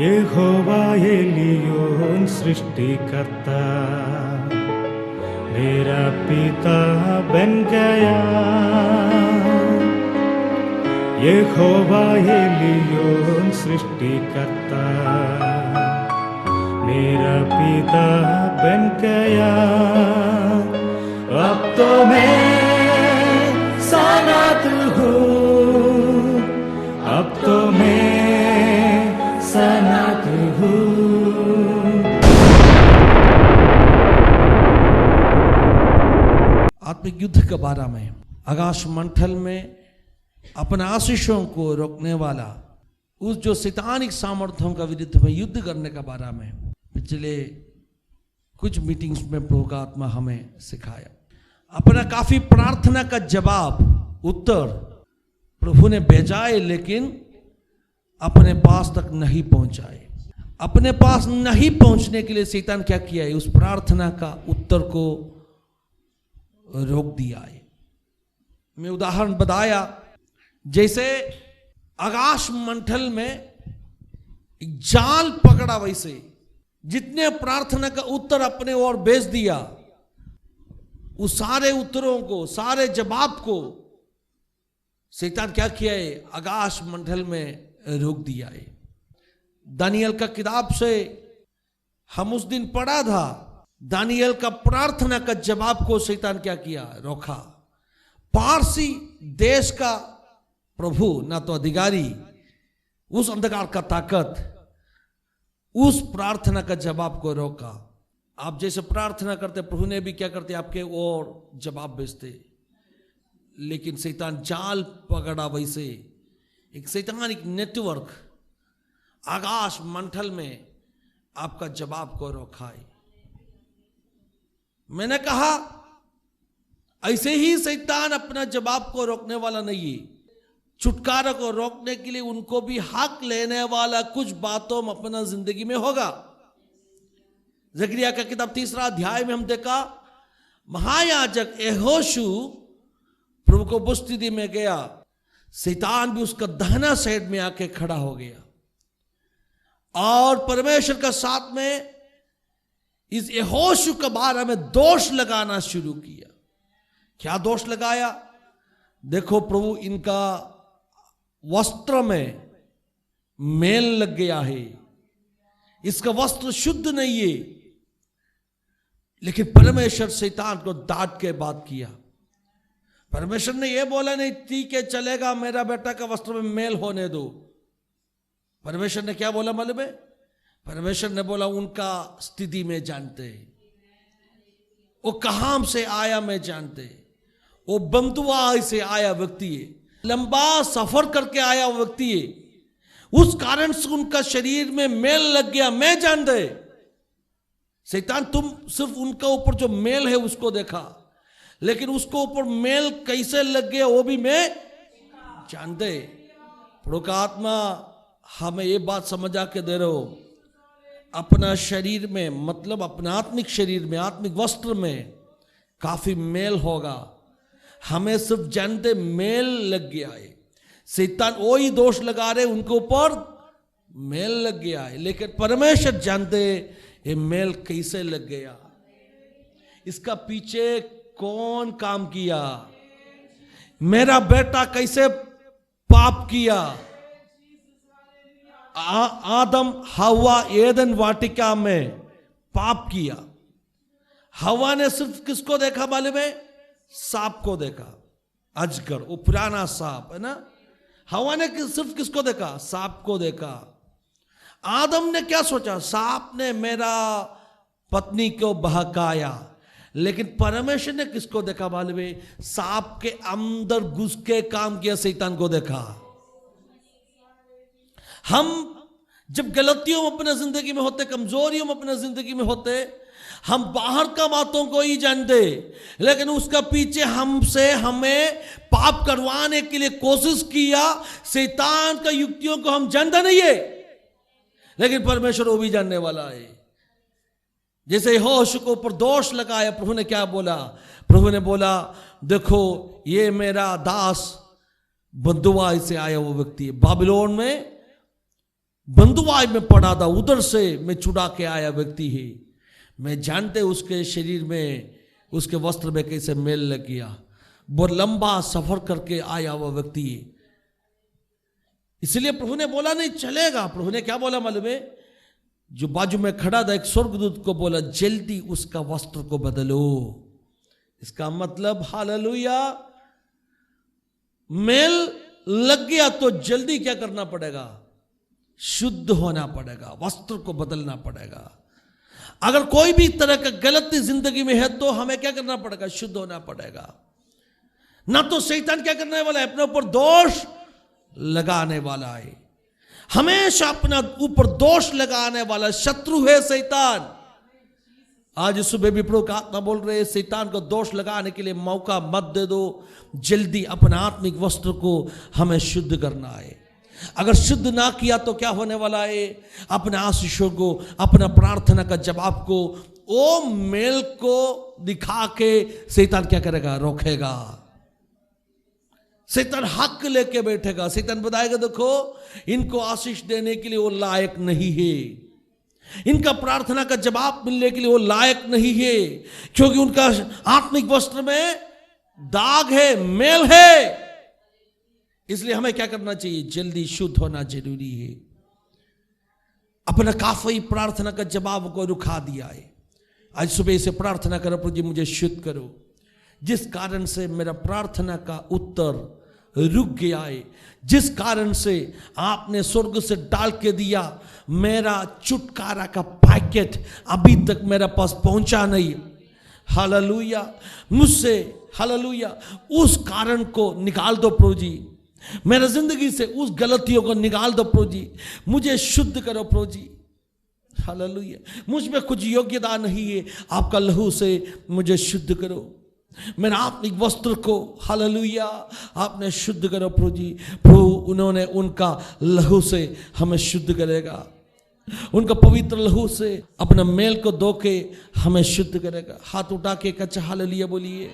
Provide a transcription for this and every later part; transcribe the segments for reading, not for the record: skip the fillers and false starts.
यहोवा Elyon सृष्टिकर्ता मेरा पिता बन गया। यहोवा एलियोन सृष्टिकर्ता मेरा पिता बन गया। अब तो मैं सनात हूँ, अब तो मैं सनात हूँ। आत्मिक युद्ध के बारे में, आकाश मंडल में अपने आशीषों को रोकने वाला उस जो शैतानिक सामर्थ्यों का विरुद्ध में युद्ध करने के बारे में पिछले कुछ मीटिंग्स में प्रभु का आत्मा हमें सिखाया। अपना काफी प्रार्थना का जवाब उत्तर प्रभु ने भेजाए, लेकिन अपने पास तक नहीं पहुंचाए। अपने पास नहीं पहुंचने के लिए शैतान क्या किया है, उस प्रार्थना का उत्तर को रोक दिया है। मैं उदाहरण बताया, जैसे आकाश मंडल में एक जाल पकड़ा, वैसे जितने प्रार्थना का उत्तर अपने ओर भेज दिया, उस सारे उत्तरों को, सारे जवाब को शैतान क्या किया है, आकाश मंडल में रोक दिया है। दानियल का किताब से हम उस दिन पढ़ा था, दानियल का प्रार्थना का जवाब को शैतान क्या किया, रोका। पारसी देश का प्रभु, ना तो अधिकारी, उस अंधकार का ताकत उस प्रार्थना का जवाब को रोका। आप जैसे प्रार्थना करते, प्रभु ने भी क्या करते, आपके और जवाब भेजते, लेकिन शैतान जाल पकड़ा, वैसे एक शैतानिक नेटवर्क आकाश मंडल में आपका जवाब को रोका है। मैंने कहा ऐसे ही शैतान अपना जवाब को रोकने वाला नहीं है। छुटकारा को रोकने के लिए उनको भी हक लेने वाला कुछ बातों में अपना जिंदगी में होगा। जकरिया का किताब 3 अध्याय में हम देखा, महायाजक यहोशू प्रभु को उपस्थिति में गया, शैतान भी उसका दाहिना साइड में आके खड़ा हो गया और परमेश्वर का साथ में इस यहोशू के बारे में दोष लगाना शुरू किया। क्या दोष लगाया? देखो, प्रभु इनका वस्त्र में मेल लग गया है, इसका वस्त्र शुद्ध नहीं है। लेकिन परमेश्वर शैतान को डांट के बात किया। परमेश्वर ने यह बोला नहीं, ठीक है चलेगा, मेरा बेटा का वस्त्र में मेल होने दो। परमेश्वर ने क्या बोला मालूम है? परमेश्वर ने बोला उनका स्थिति में जानते, वो कहां से आया मैं जानते, वो बंधुआ से आया व्यक्ति है, लंबा सफर करके आया वो व्यक्ति है, उस कारण से उनका शरीर में मेल लग गया, मैं जानते। शैतान तुम सिर्फ उनका ऊपर जो मेल है उसको देखा, लेकिन उसको ऊपर मेल कैसे लग गया वो भी मैं जानते। प्रभु का आत्मा हमें ये बात समझा के दे रहे हो, अपना शरीर में, मतलब अपने आत्मिक शरीर में, आत्मिक वस्त्र में काफी मेल होगा। हमें सिर्फ जानते मेल लग गया है। शैतान वही दोष लगा रहे, उनके ऊपर मेल लग गया है, लेकिन परमेश्वर जानते ये मेल कैसे लग गया, इसका पीछे कौन काम किया, मेरा बेटा कैसे पाप किया। आदम हवा एदन वाटिका में पाप किया। हवा ने सिर्फ किसको देखा मालूम है? सांप को देखा, अजगर, वो पुराना सांप है ना। हवा ने सिर्फ किसको देखा? सांप को देखा। आदम ने क्या सोचा? सांप ने मेरा पत्नी को बहकाया। लेकिन परमेश्वर ने किसको देखा मालूम है? सांप के अंदर घुस के काम किया, शैतान को देखा। हम जब गलतियों में अपने जिंदगी में होते, कमजोरियों में अपने जिंदगी में होते, हम बाहर का बातों को ही जानते, लेकिन उसका पीछे हमसे हमें पाप करवाने के लिए कोशिश किया। शैतान का युक्तियों को हम जानता नहीं है, लेकिन परमेश्वर वो भी जानने वाला है। जैसे यहोशू को ऊपर दोष लगाया, प्रभु ने क्या बोला? प्रभु ने बोला, देखो ये मेरा दास बंधुआ से आया वो व्यक्ति है, बाबिलोन में बंधुआई में पड़ा था, उधर से मैं छुड़ा के आया व्यक्ति है। मैं जानते उसके शरीर में, उसके वस्त्र में कैसे मेल लग गया। बहुत लंबा सफर करके आया हुआ व्यक्ति है। इसलिए प्रभु ने बोला नहीं चलेगा। प्रभु ने क्या बोला मालूम है? जो बाजू में खड़ा था एक स्वर्गदूत को बोला, जल्दी उसका वस्त्र को बदलो। इसका मतलब हालेलुया, मेल लग गया तो जल्दी क्या करना पड़ेगा? शुद्ध होना पड़ेगा, वस्त्र को बदलना पड़ेगा। अगर कोई भी तरह का गलती जिंदगी में है तो हमें क्या करना पड़ेगा? शुद्ध होना पड़ेगा। ना तो शैतान क्या करने वाला है? अपने ऊपर दोष लगाने वाला है। हमेशा अपना ऊपर दोष लगाने वाला शत्रु है शैतान। आज सुबह भी प्रभु का आत्मा बोल रहे हैं, शैतान को दोष लगाने के लिए मौका मत दे दो। जल्दी अपना आत्मिक वस्त्र को हमें शुद्ध करना है। अगर शुद्ध ना किया तो क्या होने वाला है? अपने आशीषों को, अपना प्रार्थना का जवाब को, ओ मेल को दिखा के शैतान क्या करेगा? रोकेगा। शैतान हक लेके बैठेगा। शैतान बताएगा देखो इनको आशीष देने के लिए वो लायक नहीं है, इनका प्रार्थना का जवाब मिलने के लिए वो लायक नहीं है, क्योंकि उनका आत्मिक वस्त्र में दाग है, मेल है। इसलिए हमें क्या करना चाहिए? जल्दी शुद्ध होना जरूरी है। अपना काफी प्रार्थना का जवाब को रुका दिया है। आज सुबह से प्रार्थना करो, प्रभु जी मुझे शुद्ध करो। जिस कारण से मेरा प्रार्थना का उत्तर रुक गया है, जिस कारण से आपने स्वर्ग से डाल के दिया, मेरा छुटकारा का पैकेट अभी तक मेरे पास पहुंचा नहीं। हालेलुया, मुझसे हालेलुया उस कारण को निकाल दो प्रभु जी। मेरे जिंदगी से उस गलतियों को निकाल दो प्रभु जी। मुझे शुद्ध करो प्रभु जी। हालेलुया, मुझ में कुछ योग्यता नहीं है, आपका लहू से मुझे शुद्ध करो। मेरा आत्मिक वस्त्र को हालेलुया आपने शुद्ध करो प्रभु जी। प्रभु उन्होंने उनका लहू से हमें शुद्ध करेगा, उनका पवित्र लहू से अपना मेल को धो के हमें शुद्ध करेगा। हाथ उठा के कच्चा हालेलुया बोलिए।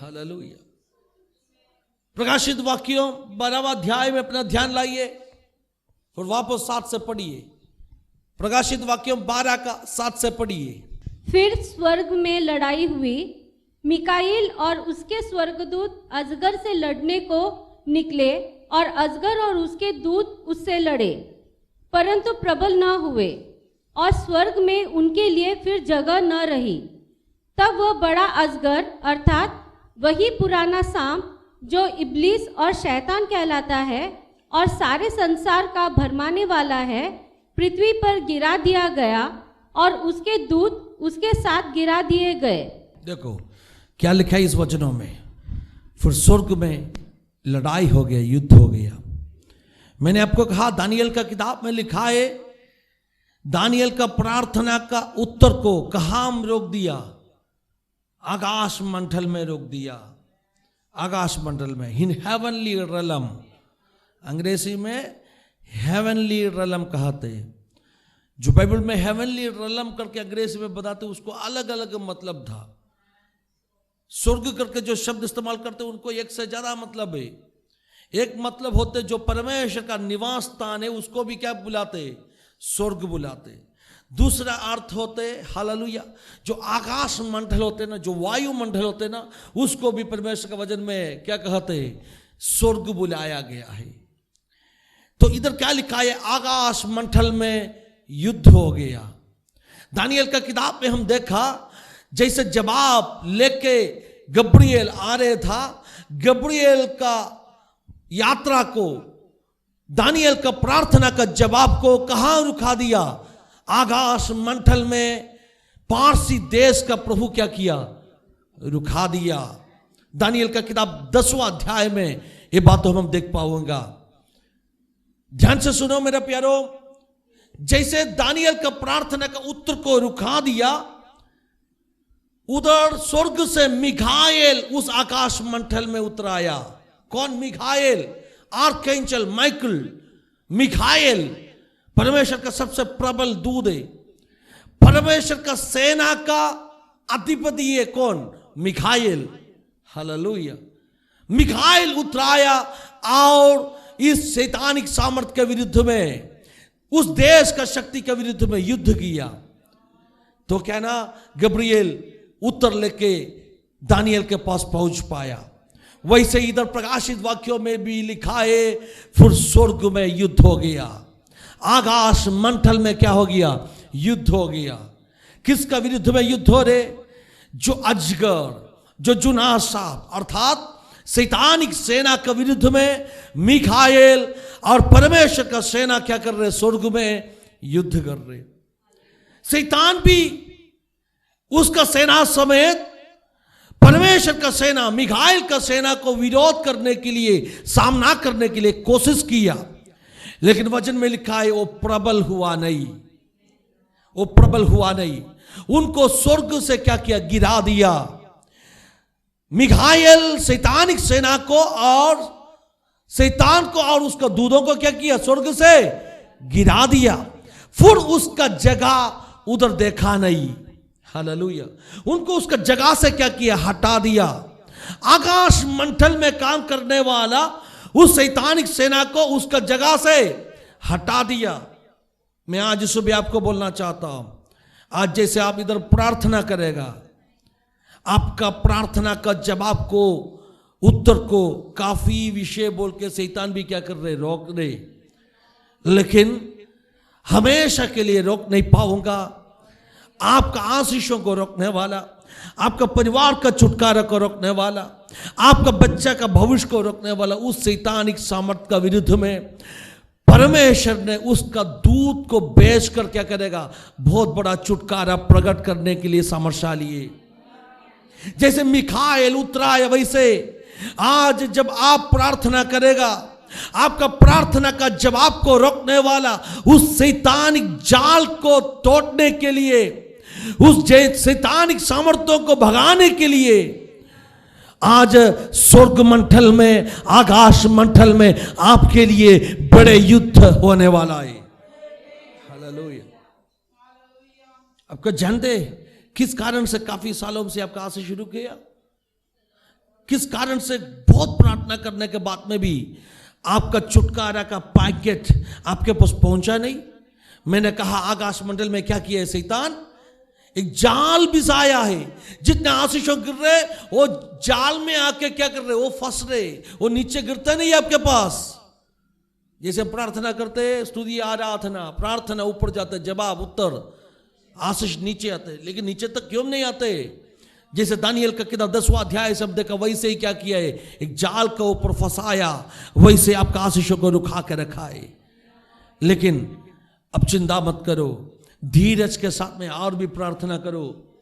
हालेलुया। प्रकाशित वाक्यों 12वां अध्याय में अपना ध्यान लाइए और वापस 7 से पढ़िए। प्रकाशित वाक्यों 12 का 7 से पढ़िए। फिर स्वर्ग में लड़ाई हुई। मिकाईल और उसके स्वर्गदूत अजगर से लड़ने को निकले और अजगर और उसके दूत उससे लड़े, परंतु प्रबल न हुए, और स्वर्ग में उनके लिए फिर जगह न रही। तब वह बड़ा अजगर अर्थात वही पुराना सांप जो इब्लीस और शैतान कहलाता है और सारे संसार का भरमाने वाला है, पृथ्वी पर गिरा दिया गया और उसके दूत उसके साथ गिरा दिए गए। देखो क्या लिखा है इस वचनों में। फिर स्वर्ग में लड़ाई हो गया, युद्ध हो गया। मैंने आपको कहा दानियल का किताब में लिखा है, दानियल का प्रार्थना का उत्तर को कहाँ रोक दिया? आकाश मंडल में रोक दिया। आकाश मंडल में, इन हेवनली रलम, अंग्रेजी में हेवनली रलम कहते हैं। जो बाइबल में हेवनली रलम करके अंग्रेजी में बताते उसको अलग अलग मतलब था। स्वर्ग करके जो शब्द इस्तेमाल करते उनको एक से ज्यादा मतलब है। एक मतलब होते जो परमेश्वर का निवास स्थान है उसको भी क्या बुलाते? स्वर्ग बुलाते। दूसरा अर्थ होते हालेलुया जो आकाश मंडल होते ना, जो वायु मंडल होते ना, उसको भी परमेश्वर के वचन में क्या कहते? स्वर्ग बुलाया गया है। तो इधर क्या लिखा है? आकाश मंडल में युद्ध हो गया। दानियल का किताब में हम देखा जैसे जवाब लेके गब्रिएल आ रहे था, गब्रिएल का यात्रा को, दानियल का प्रार्थना का जवाब को कहां रुका दिया? आकाश मंडल में। पारसी देश का प्रभु क्या किया? रुका दिया। दानियल का किताब 10वां अध्याय में ये बात हम देख पाऊंगा। ध्यान से सुनो मेरे प्यारो, जैसे दानियल का प्रार्थना का उत्तर को रुका दिया, उधर स्वर्ग से मिखाएल उस आकाश मंडल में उतर आया। कौन मिखाएल? Archangel Michael. मिखाएल परमेश्वर का सबसे प्रबल दूत है, परमेश्वर का सेना का अधिपति है। कौन? मिखाएल। हालेलुया। मिखाएल उतराया और इस शैतानिक सामर्थ के विरुद्ध में, उस देश का शक्ति के विरुद्ध में युद्ध किया। तो क्या ना, गब्रिएल उत्तर लेके दानियल के पास पहुंच पाया। वैसे इधर प्रकाशित वाक्यों में भी लिखा है, फिर स्वर्ग में युद्ध हो गया, आकाश मंडल में क्या हो गया, युद्ध हो गया। किसका विरुद्ध में युद्ध हो रहे? जो अजगर, जो जुना सांप अर्थात शैतानिक सेना के विरुद्ध में मिखाएल और परमेश्वर का सेना क्या कर रहे? स्वर्ग में युद्ध कर रहे। शैतान भी उसका सेना समेत परमेश्वर का सेना, मिखाएल का सेना को विरोध करने के लिए, सामना करने के लिए कोशिश किया, लेकिन वचन में लिखा है वो प्रबल हुआ नहीं, वो प्रबल हुआ नहीं। उनको स्वर्ग से क्या किया? गिरा दिया। मिखाएल शैतानिक सेना को और शैतान को और उसका दूतों को क्या किया? स्वर्ग से गिरा दिया। फिर उसका जगह उधर देखा नहीं। हालेलुया। उनको उसका जगह से क्या किया? हटा दिया। आकाश मंडल में काम करने वाला उस शैतानिक सेना को उसका जगह से हटा दिया। मैं आज सुबह आपको बोलना चाहता हूं, आज जैसे आप इधर प्रार्थना करेगा, आपका प्रार्थना का जवाब को, उत्तर को काफी विषय बोल के शैतान भी क्या कर रहे? रोक रहे। लेकिन हमेशा के लिए रोक नहीं पाऊंगा। आपका आशीषों को रोकने वाला, आपका परिवार का छुटकारा को रोकने वाला, आपका बच्चा का भविष्य को रोकने वाला उस शैतानिक सामर्थ का विरुद्ध में परमेश्वर ने उसका दूत को भेज कर क्या करेगा? बहुत बड़ा छुटकारा प्रकट करने के लिए सामर्थशाली है। जैसे मिखाएल उतरा है, वैसे आज जब आप प्रार्थना करेगा, आपका प्रार्थना का जवाब को रोकने वाला, उस शैतानिक जाल को तोड़ने के लिए, उस शैतानिक सामर्थ्यों को भगाने के लिए आज स्वर्ग मंडल में, आकाश मंडल में आपके लिए बड़े युद्ध होने वाला है। हालेलुया। आपको जानते किस कारण से काफी सालों से आपका आशीष शुरू किया? किस कारण से बहुत प्रार्थना करने के बाद में भी आपका छुटकारा का पैकेट आपके पास पहुंचा नहीं? मैंने कहा आकाश मंडल में क्या किया है शैतान? एक जाल बिछाया है। जितने आशीषों गिर रहे वो जाल में आके क्या कर रहे? वो फंस रहे, वो नीचे गिरता नहीं आपके पास। जैसे प्रार्थना करते, स्तुति आराधना, प्रार्थना ऊपर जाते, जवाब उत्तर, आशीष नीचे आते, लेकिन नीचे तक क्यों नहीं आते? जैसे दानियल का किताब 10वां अध्याय शब्द का, वैसे ही क्या किया है? एक जाल का ऊपर फंसाया, वैसे आपका आशीषों को रुका के रखा है। लेकिन अब चिंता मत करो, धीरज के साथ में और भी प्रार्थना करो।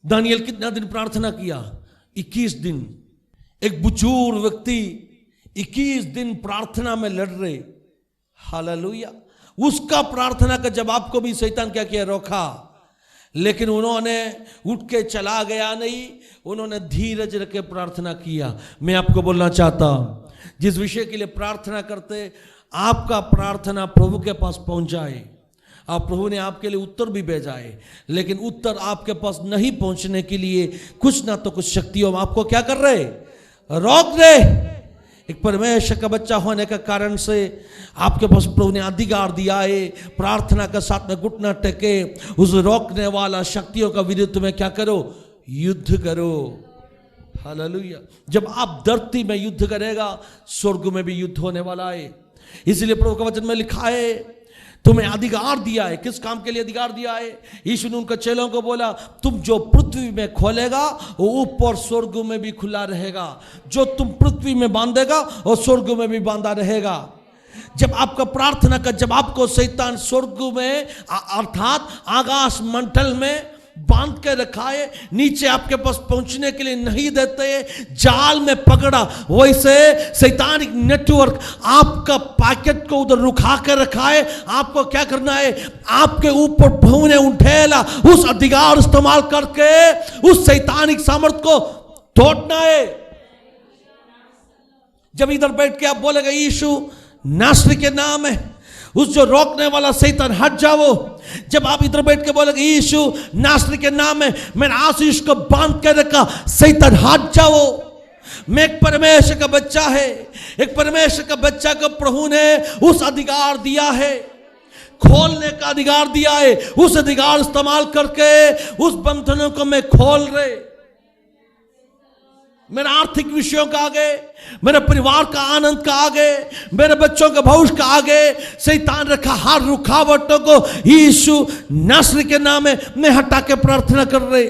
दानियल कितना दिन प्रार्थना किया? 21 दिन। एक बुजुर्ग व्यक्ति 21 दिन प्रार्थना में लड़ रहे। हालेलुया। उसका प्रार्थना का जवाब को भी शैतान क्या किया? रोका। लेकिन उन्होंने उठ के चला गया नहीं, उन्होंने धीरज रख के प्रार्थना किया। मैं आपको बोलना चाहता हूं, जिस विषय के लिए प्रार्थना करते, आपका प्रार्थना प्रभु के पास पहुंच जाए। आप प्रभु ने आपके लिए उत्तर भी भेजा है, लेकिन उत्तर आपके पास नहीं पहुंचने के लिए कुछ ना तो कुछ शक्तियों आपको क्या कर रहे? रोक रहे। एक परमेश्वर का बच्चा होने का कारण से आपके पास प्रभु ने अधिकार दिया है, प्रार्थना के साथ में घुटना टेके उस रोकने वाला शक्तियों का विरुद्ध में क्या करो? युद्ध करो। हालेलुया। जब आप धरती में युद्ध करेगा, स्वर्ग में भी युद्ध होने वाला है। इसलिए प्रभु का वचन में लिखा है, तुम्हें अधिकार दिया है। किस काम के लिए अधिकार दिया है? यीशु ने उनके चेलों को बोला, तुम जो पृथ्वी में खोलेगा वो ऊपर स्वर्ग में भी खुला रहेगा, जो तुम पृथ्वी में बांधेगा वो स्वर्ग में भी बांधा रहेगा। जब आपका प्रार्थना का जवाब को शैतान स्वर्ग में अर्थात आकाश मंडल में बांध के रखा है, नीचे आपके पास पहुंचने के लिए नहीं देते, जाल में पकड़ा, वैसे शैतानिक नेटवर्क आपका पैकेट को उधर रुका के रखा है। आपको क्या करना है? आपके ऊपर प्रभु ने उठेला उस अधिकार इस्तेमाल करके उस शैतानिक सामर्थ को तोड़ना है। जब इधर बैठ के आप बोलेगा यीशु नासरी के नाम है, उस जो रोकने वाला शैतान हट जाओ। जब आप इधर बैठ के बोलेंगे यीशु नासरी के नाम में मैंने आशीष को बांध के रखा, शैतान हट जाओ। मैं एक परमेश्वर का बच्चा है, एक परमेश्वर का बच्चा को प्रभु ने उस अधिकार दिया है, खोलने का अधिकार दिया है। उस अधिकार इस्तेमाल करके उस बंधनों को मैं खोल रहे। मेरे आर्थिक विषयों का आगे, मेरे परिवार का आनंद का आगे, मेरे बच्चों के भविष्य का आगे शैतान रखा हर रुकावटों को यीशु नासरी के नाम में मैं हटा के प्रार्थना कर रहे।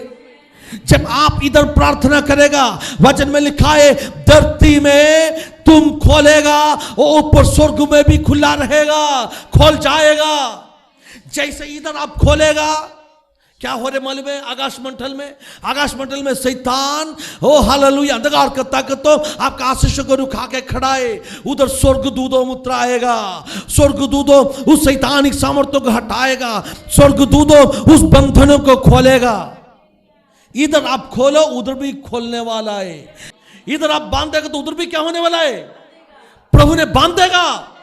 जब आप इधर प्रार्थना करेगा, वचन में लिखा है धरती में तुम खोलेगा और ऊपर स्वर्ग में भी खुला रहेगा, खोल जाएगा। जैसे इधर आप खोलेगा, क्या हो रहे मालूम है? आकाश मंडल में शैतान ओ हालेलुया अंधकार का ताकतों आपका आशीष को रुका के खड़ा है। उधर स्वर्गदूतों मुद्रा आएगा, स्वर्गदूतों उस शैतानिक सामर्थ्यों को हटाएगा, स्वर्गदूतों उस बंधनों को खोलेगा। इधर आप खोलो, उधर भी खोलने वाला है। इधर आप बांधेगा तो उधर भी क्या होने वाला है? प्रभु ने बांधेगा।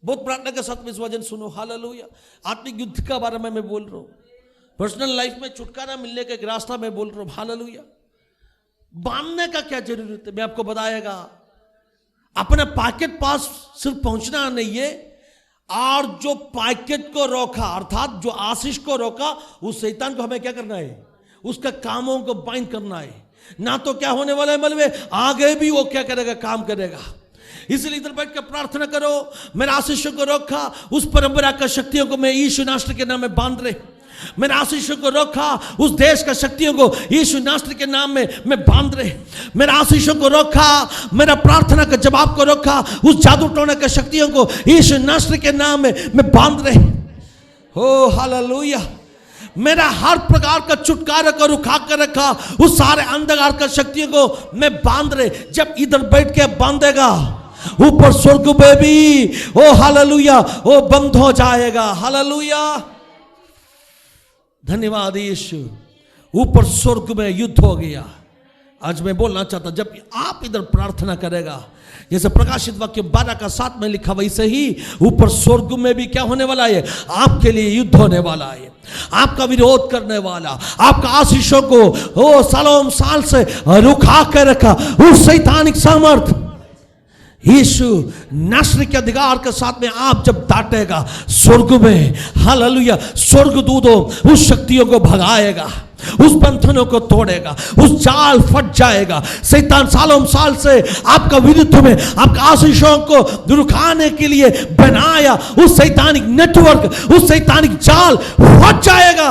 बहुत प्रार्थना के साथ में इस वचन सुनो। हालेलुया। आत्मिक युद्ध के बारे में मैं बोल रहा हूं, पर्सनल लाइफ में छुटकारा मिलने का एक रास्ता मैं बोल रहा हूं। हालेलुया। बांधने का क्या जरूरत है मैं आपको बताएगा। अपने पैकेट पास सिर्फ पहुंचना नहीं है, और जो पैकेट को रोका अर्थात जो आशीष को रोका उस शैतान को हमें क्या करना है? उसका कामों को बाइंड करना है। ना तो क्या होने वाला है मालूम, आगे भी वो क्या करेगा? काम करेगा। इसलिए इधर बैठ कर प्रार्थना करो, मेरे आशीषों को रोका उस परंपरा का शक्तियों को मैं यीशु नासरी के नाम में बांध रहे। मेरे आशीषों को रोका उस देश का शक्तियों को यीशु नासरी के नाम में मैं बांध रहे। मेरे आशीषों को रोका, मेरा प्रार्थना का जवाब को रोका उस जादू टोने का शक्तियों को यीशु नासरी के नाम में मैं बांध रहे। हो हालेलुया। मेरा हर प्रकार का छुटकारा को रुका कर रखा उस सारे अंधकार का शक्तियों को मैं बांध रहे। जब इधर बैठ के बांधेगा, ऊपर स्वर्ग में भी ओ हालेलुया वो बंद हो जाएगा। हालेलुया। धन्यवाद यीशु। ऊपर स्वर्ग में युद्ध हो गया। आज मैं बोलना चाहता, जब आप इधर प्रार्थना करेगा, जैसे प्रकाशित वाक्य 12:7 में लिखा, वैसे ही ऊपर स्वर्ग में भी क्या होने वाला है? आपके लिए युद्ध होने वाला है। आपका विरोध करने वाला, आपका आशीषों को ओ सालों साल से रुका कर रखा उस शैतानिक सामर्थ यीशु नासरी के अधिकार के साथ में आप जब दाटेगा, स्वर्ग में हालेलुया स्वर्गदूतों उस शक्तियों को भगाएगा, उस बंधनों को तोड़ेगा, उस जाल फट जाएगा। शैतान सालों साल से आपका विरुद्ध में आपका आशीषों को रुकाने के लिए बनाया उस शैतानिक नेटवर्क, उस शैतानिक जाल फट जाएगा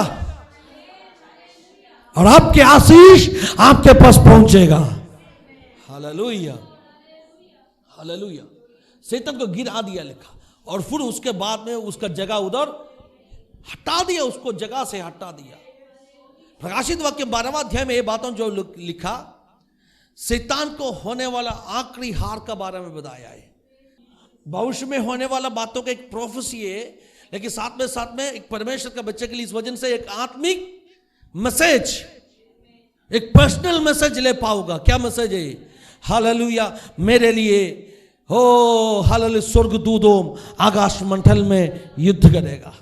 और आपके आशीष आपके पास पहुंचेगा। Hallelujah hallelujah. शैतान को गिरा दिया लिखा, और फिर उसके बाद में उसका जगह उधर हटा दिया, उसको जगह से हटा दिया। प्रकाशित वाक्य 12वां अध्याय में ये बातों जो लिखा, शैतान को होने वाला आखिरी हार का बारे में बताया है। भविष्य में होने वाला बातों का एक प्रोफेसी है, लेकिन साथ में एक परमेश्वर का बच्चे के लिए इस वजह से एक आत्मिक मैसेज, एक पर्सनल मैसेज ले पाऊंगा। क्या मैसेज है? हालेलुया। मेरे लिए हो हालेलुया स्वर्गदूतों आकाश मंडल में युद्ध करेगा।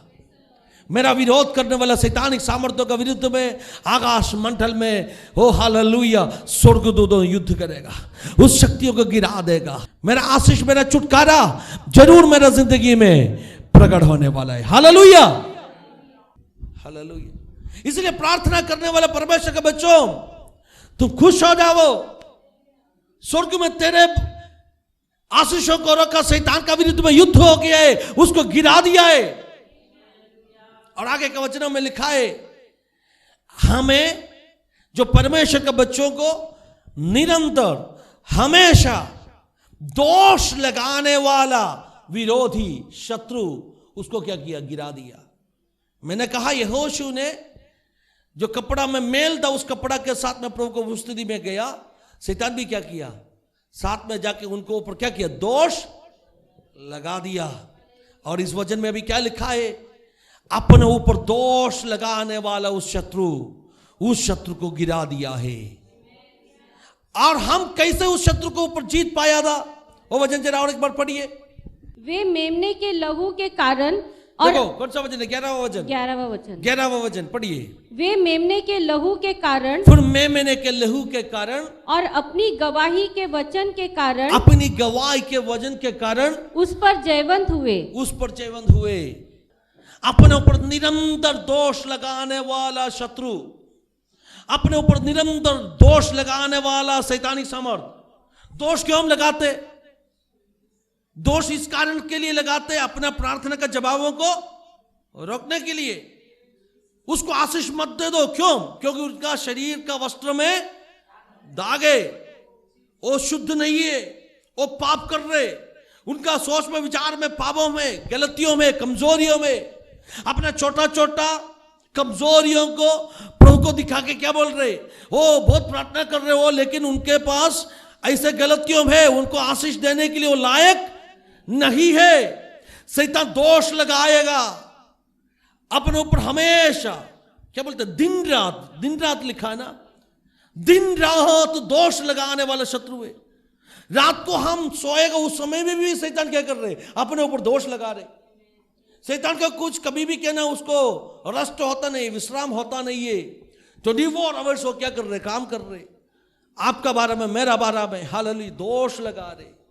मेरा विरोध करने वाला शैतानिक सामर्थ्यों का विरुद्ध में आकाश मंडल में हो हालेलुया स्वर्गदूतों युद्ध करेगा, उस शक्तियों को गिरा देगा। मेरा आशीष, मेरा छुटकारा जरूर मेरा जिंदगी में प्रकट होने वाला है। Hallelujah hallelujah. इसलिए प्रार्थना करने वाला परमेश्वर के बच्चों, तुम खुश हो जाओ। स्वर्ग में तेरे आशीषों को रोका, शैतान का विरुद्ध में युद्ध हो गया है, उसको गिरा दिया है। और आगे के वचनों में लिखा है, हमें जो परमेश्वर के बच्चों को निरंतर हमेशा दोष लगाने वाला विरोधी शत्रु, उसको क्या किया? गिरा दिया। मैंने कहा यहोशू ने जो कपड़ा में मेल था, उस कपड़ा के साथ में प्रभु को उपस्थिति में गया। शैतान भी क्या किया? साथ में जाके उनको ऊपर क्या किया? दोष लगा दिया। और इस वचन में अभी क्या लिखा है? अपने ऊपर दोष लगाने वाला उस शत्रु को गिरा दिया है। और हम कैसे उस शत्रु को ऊपर जीत पाया था? वो वचन जरा और एक बार पढ़िए। वे मेमने के लहू के कारण और- देखो कौन सा वचन है? 11वां वचन। 11वां वचन। 11वां वचन पढ़िए। वे मेमने के लहू के कारण फिर मेमने के लहू के कारण, और अपनी गवाही के वचन के कारण अपनी गवाही के वजन के कारण उस पर जयवंत हुए। उस पर जयवंत हुए। अपने ऊपर निरंतर दोष लगाने वाला शत्रु, अपने ऊपर निरंतर दोष लगाने वाला शैतानी सामर्थ। दोष क्यों हम लगाते? दोष इस कारण के लिए लगाते, अपना प्रार्थना का जवाबों को रोकने के लिए। उसको आशीष मत दे दो। क्यों? क्योंकि उनका शरीर का वस्त्र में दाग है, वो शुद्ध नहीं है, वो पाप कर रहे। उनका सोच में, विचार में, पापों में, गलतियों में, कमजोरियों में, अपना छोटा छोटा कमजोरियों को प्रभु को दिखा के क्या बोल रहे? वो बहुत प्रार्थना कर रहे हो, लेकिन उनके पास ऐसे गलतियों में उनको आशीष देने के लिए वो लायक नहीं है। शैतान दोष लगाएगा अपने ऊपर हमेशा। क्या बोलते? दिन रात, दिन रात लिखा है ना, दिन रात दोष लगाने वाला शत्रु है। रात को हम सोएगा उस समय में भी शैतान क्या कर रहे? अपने ऊपर दोष लगा रहे। शैतान का कुछ कभी भी कहना उसको रेस्ट होता नहीं, विश्राम होता नहीं है। 24 आवर्स वो क्या कर रहे? काम कर रहे। आपका बारे में, मेरा बारे में, हालेलुया, दोष लगा रहे।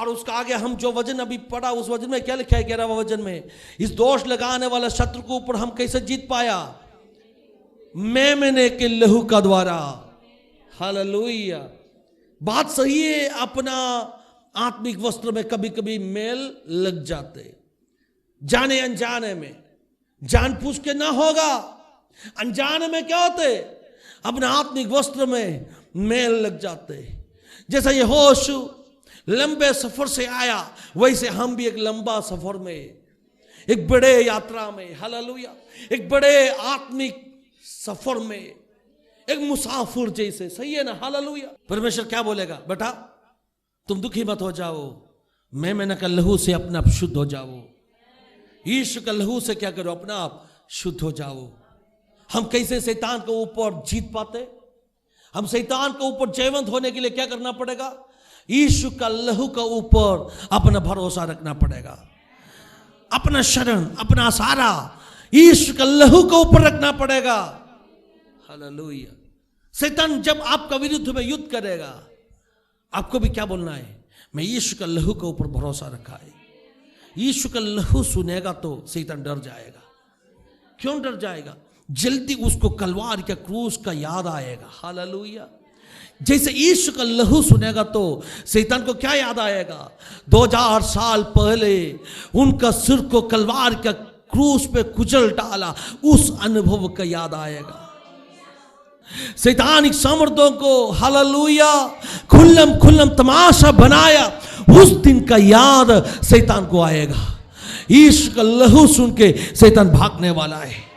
और उसका आगे हम जो वचन अभी पढ़ा, उस वचन में क्या लिखा है? 11वां वचन में, इस दोष लगाने वाला शत्रु के ऊपर हम कैसे जीत पाया? मेमने के लहू का द्वारा। हालेलुया। बात सही है। अपना आत्मिक वस्त्र में कभी कभी मेल लग जाते, जाने अनजाने में। जानबूझ के ना होगा, अनजाने में क्या होते? अपने आत्मिक वस्त्र में मेल लग जाते। जैसा यहोशू लंबे सफर से आया, वैसे हम भी एक लंबा सफर में, एक बड़े यात्रा में, हालेलुया, एक बड़े आत्मिक सफर में, एक मुसाफिर जैसे। सही है ना? हालेलुया। परमेश्वर क्या बोलेगा? बेटा तुम दुखी मत हो जाओ, मेमने का लहू से अपने आप शुद्ध हो जाओ। यीशु का लहू से क्या करो? अपना आप शुद्ध हो जाओ। हम कैसे शैतान के ऊपर जीत पाते? हम शैतान के ऊपर जयवंत होने के लिए क्या करना पड़ेगा? यीशु का लहू का ऊपर अपना भरोसा रखना पड़ेगा। अपना शरण, अपना सहारा यीशु का लहू के ऊपर रखना पड़ेगा। हालेलुया। शैतान जब आपका विरुद्ध में युद्ध करेगा, आपको भी क्या बोलना है? मैं यीशु का लहू के ऊपर भरोसा रखा है। यीशु का लहू सुनेगा तो शैतान डर जाएगा। क्यों डर जाएगा? जल्दी उसको कलवार के क्रूस का याद आएगा। हालेलुया। जैसे यीशु का लहू सुनेगा तो शैतान को क्या याद आएगा? 2000 साल पहले उनका सिर को कलवार का क्रूस पे कुचल डाला, उस अनुभव का याद आएगा। शैतानिक सामर्थ्यों को, हालेलुया, खुल्लम खुल्लम तमाशा बनाया, उस दिन का याद शैतान को आएगा। यीशु का लहू सुन के शैतान भागने वाला है।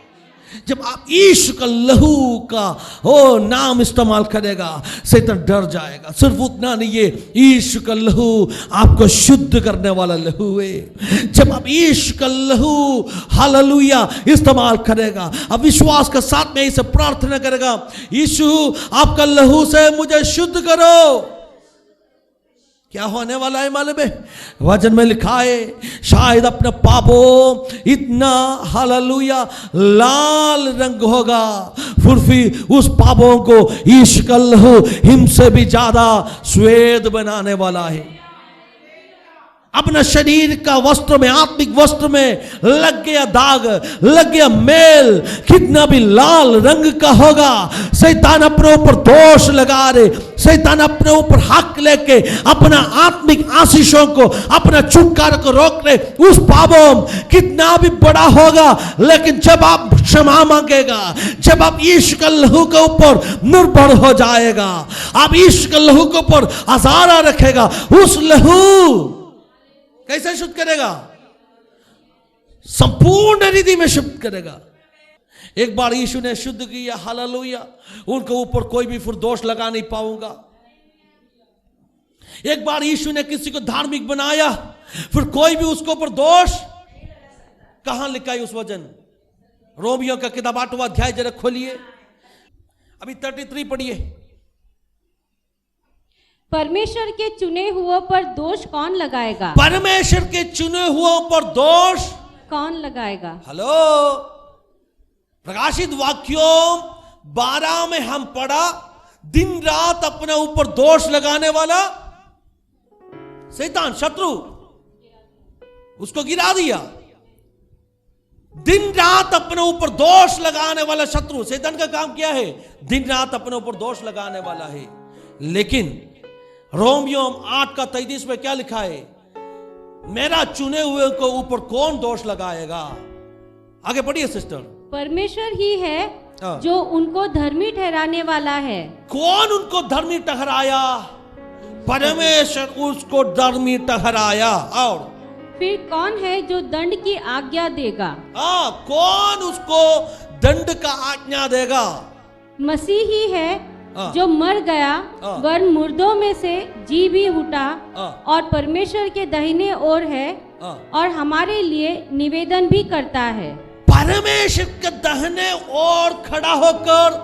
जब आप यीशु का लहू का नाम इस्तेमाल करेगा, शैतान डर जाएगा। सिर्फ उतना नहीं है, यीशु का लहू आपको शुद्ध करने वाला लहू है। जब आप यीशु का लहू, हालेलुया, इस्तेमाल करेगा, अब विश्वास के साथ में इसे प्रार्थना करेगा, यीशु आपका लहू से मुझे शुद्ध करो। क्या होने वाला है मालूम है? वचन में लिखा है, शायद अपने पापों इतना, हालेलुया, लाल रंग होगा, फिर उस पापों को यीशु का लहू हिम से भी ज्यादा श्वेत बनाने वाला है। अपना शरीर का वस्त्र में, आत्मिक वस्त्र में लग गया दाग, लग गया मेल, कितना भी लाल रंग का होगा, शैतान अपने ऊपर दोष लगा रहे, शैतान अपने ऊपर हक लेके अपना आत्मिक आशीषों को, अपना छुटकारा को रोक रहे। उस पापों कितना भी बड़ा होगा, लेकिन जब आप क्षमा मांगेगा, जब आप यीशु का लहू के ऊपर निर्भर हो जाएगा, आप यीशु के लहू के ऊपर आसारा रखेगा, उस लहू कैसे शुद्ध करेगा? संपूर्ण रीति में शुद्ध करेगा। एक बार यीशु ने शुद्ध किया, हालेलुया, उनके ऊपर कोई भी फिर दोष लगा नहीं पाऊंगा। एक बार यीशु ने किसी को धार्मिक बनाया, फिर कोई भी उसके ऊपर दोष, कहां लिखा है उस वचन? रोमियो का किताब 8वां अध्याय जरा खोलिए, अभी 33 पढ़िए। परमेश्वर के चुने हुओं पर दोष कौन लगाएगा? परमेश्वर के चुने हुओं पर दोष कौन लगाएगा? हेलो, प्रकाशित वाक्यों 12 में हम पढ़ा, दिन रात अपने ऊपर दोष लगाने वाला शैतान, शत्रु, उसको गिरा दिया। दिन रात अपने ऊपर दोष लगाने वाला शत्रु, शैतान का काम क्या है? दिन रात अपने ऊपर दोष लगाने वाला है। लेकिन रोमियो 8:33 में क्या लिखा है? मेरा चुने हुए को ऊपर कौन दोष लगाएगा? आगे पढ़िए सिस्टर। परमेश्वर ही है हाँ। जो उनको धर्मी ठहराने वाला है। कौन उनको धर्मी ठहराया? परमेश्वर उसको धर्मी ठहराया। और फिर कौन है जो दंड की आज्ञा देगा? कौन उसको दंड का आज्ञा देगा? मसीह ही है हाँ। जो मर गया हाँ। वरन मुर्दों में से जी भी उठा हाँ। और परमेश्वर के दाहिने ओर है हाँ। और हमारे लिए निवेदन भी करता है। परमेश्वर के दाहिने ओर खड़ा होकर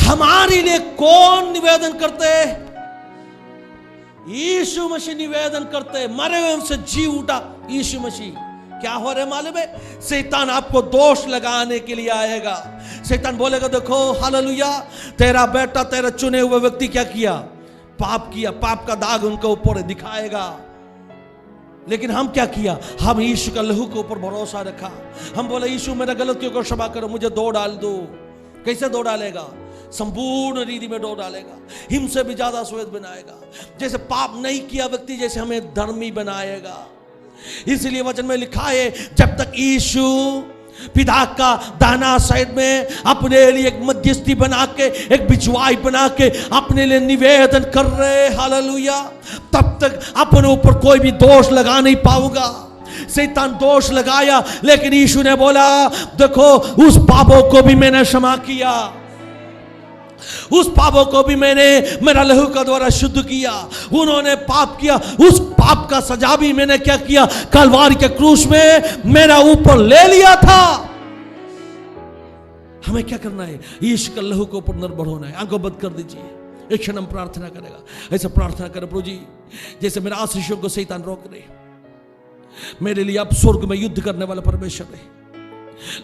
हमारे लिए कौन निवेदन करते? यीशु मसीह निवेदन करते। मरे हुए से जी उठा यीशु मसीह। क्या हो रहा है मालूम है? शैतान आपको दोष लगाने के लिए आएगा। शैतान बोलेगा देखो हालेलुया, तेरा बेटा, तेरा चुने हुए व्यक्ति क्या किया? पाप किया, पाप का दाग उनके ऊपर दिखाएगा। लेकिन हम क्या किया? हम यीशु का लहू के ऊपर भरोसा रखा। हम बोले यीशु मेरा गलतियों को क्षमा करो, मुझे दो डाल दो। कैसे दो डालेगा? संपूर्ण रीति में दो डालेगा, हिमसे भी ज्यादा श्वेत बनाएगा। जैसे पाप नहीं किया व्यक्ति, जैसे हमें धर्मी बनाएगा। इसलिए वचन में लिखा है, जब तक यीशु पिता का दाहिना साइड में अपने लिए एक मध्यस्थी बना के, एक बिचवाई बना के अपने लिए निवेदन कर रहे, हालेलुया, तब तक अपने ऊपर कोई भी दोष लगा नहीं पाऊंगा। शैतान दोष लगाया, लेकिन यीशु ने बोला देखो उस पापों को भी मैंने क्षमा किया, उस पापों को भी मैंने मेरा लहू का द्वारा शुद्ध किया। उन्होंने पाप किया, उस पाप का सजा भी मैंने क्या किया? कलवारी के क्रूस में मेरा ऊपर ले लिया था। हमें क्या करना है? यीशु का लहू के ऊपर निर्भर होना है। आंखों बंद कर दीजिए, एक क्षण हम प्रार्थना करेगा। ऐसा प्रार्थना करें, प्रभु जी जैसे मेरा आशीषों को शैतान रोक रहे, मेरे लिए आप स्वर्ग में युद्ध करने वाला परमेश्वर है,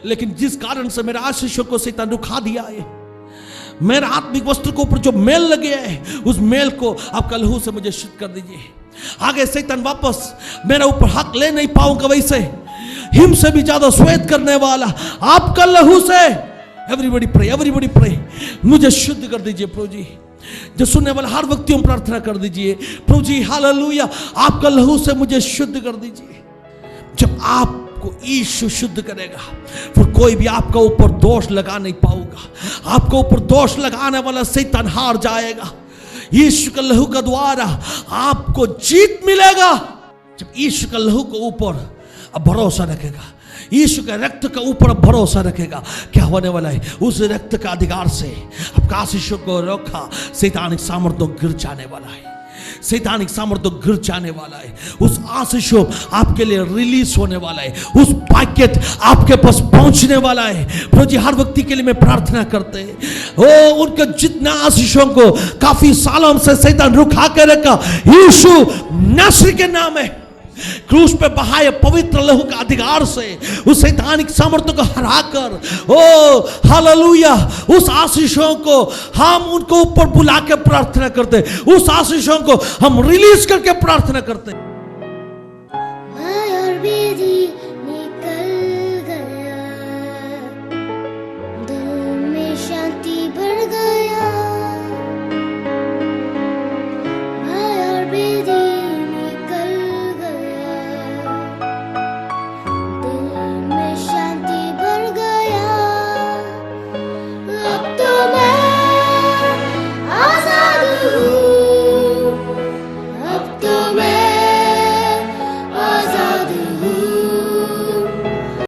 लेकिन जिस कारण से मेरा आशीषों को शैतान रुखा दिया है, मेरा आत्मिक वस्त्र के ऊपर जो मेल लगे है, उस मेल को आपका लहू से मुझे शुद्ध कर दीजिए। आगे शैतान वापस मेरे ऊपर हक ले नहीं पाऊंगा। वैसे हिम से भी ज्यादा श्वेत करने वाला आपका लहू से, एवरीबॉडी प्रे, मुझे शुद्ध कर दीजिए प्रभु जी। जो सुनने वाला हर व्यक्ति में प्रार्थना कर दीजिए, प्रभु जी हालेलुया, आपका लहू से मुझे शुद्ध कर दीजिए। जब आपको यीशु शुद्ध करेगा, फिर कोई भी आपका ऊपर दोष लगा नहीं पाऊंगा। आपको ऊपर दोष लगाने वाला शैतान हार जाएगा। यीशु का लहू का द्वारा आपको जीत मिलेगा। जब यीशु का लहू के ऊपर अब भरोसा रखेगा, यीशु के रक्त के ऊपर अब भरोसा रखेगा, क्या होने वाला है? उस रक्त का अधिकार से आपका आशीषों को रोका, शैतानिक सामर्थ्य गिर जाने वाला है, शैतानिक सामर्थ्य गिर जाने वाला है। उस आशीषों आपके लिए रिलीज होने वाला है, उस पैकेट आपके पास पहुंचने वाला है। प्रभु जी हर व्यक्ति के लिए मैं प्रार्थना करते हैं, ओ उनके जितने आशीषों को काफी सालों से शैतान रुका के रखा, यीशु नासरी के नाम है क्रूस पे बहाए पवित्र लहू का अधिकार से उस शैतानिक सामर्थ्य को हराकर, ओ हालेलुया, उस आशीषों को हम उनको ऊपर बुला के प्रार्थना करते, उस आशीषों को हम रिलीज करके प्रार्थना करते।